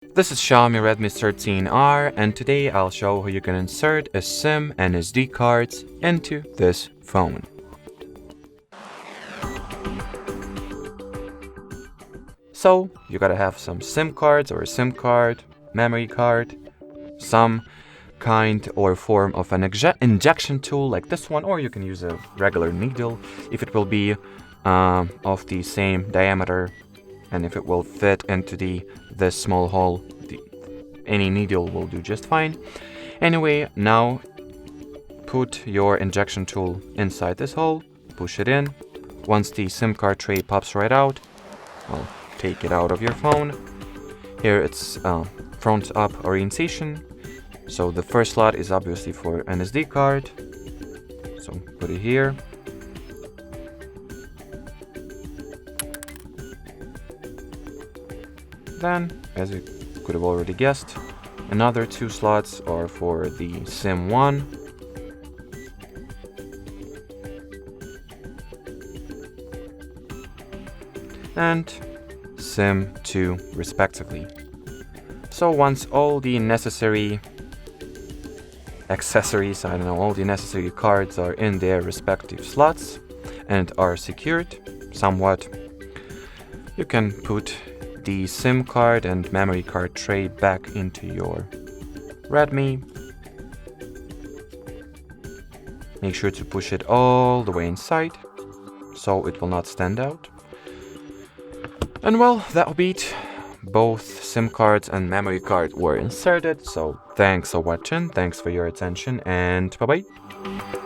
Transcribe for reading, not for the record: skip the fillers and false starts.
This is Xiaomi Redmi 13R, and today I'll show how you can insert a SIM and SD cards into this phone. So you gotta have some SIM cards or a SIM card, memory card, some kind or form of an injection tool like this one, or you can use a regular needle if it will be of the same diameter and if it will fit into this small hole. Any needle will do just fine. Anyway, now put your injection tool inside this hole, push it in. Once the SIM card tray pops right out, well, take it out of your phone. Here it's front up orientation. So the first slot is obviously for an SD card. So put it here. Then, as you could have already guessed, another two slots are for the SIM 1 and SIM 2 respectively. So once all the necessary accessories, all the necessary cards are in their respective slots and are secured somewhat, you can put the SIM card and memory card tray back into your Redmi. Make sure to push it all the way inside so it will not stand out. And well, that'll be it. Both SIM cards and memory card were inserted, so thanks for watching, thanks for your attention, and bye-bye.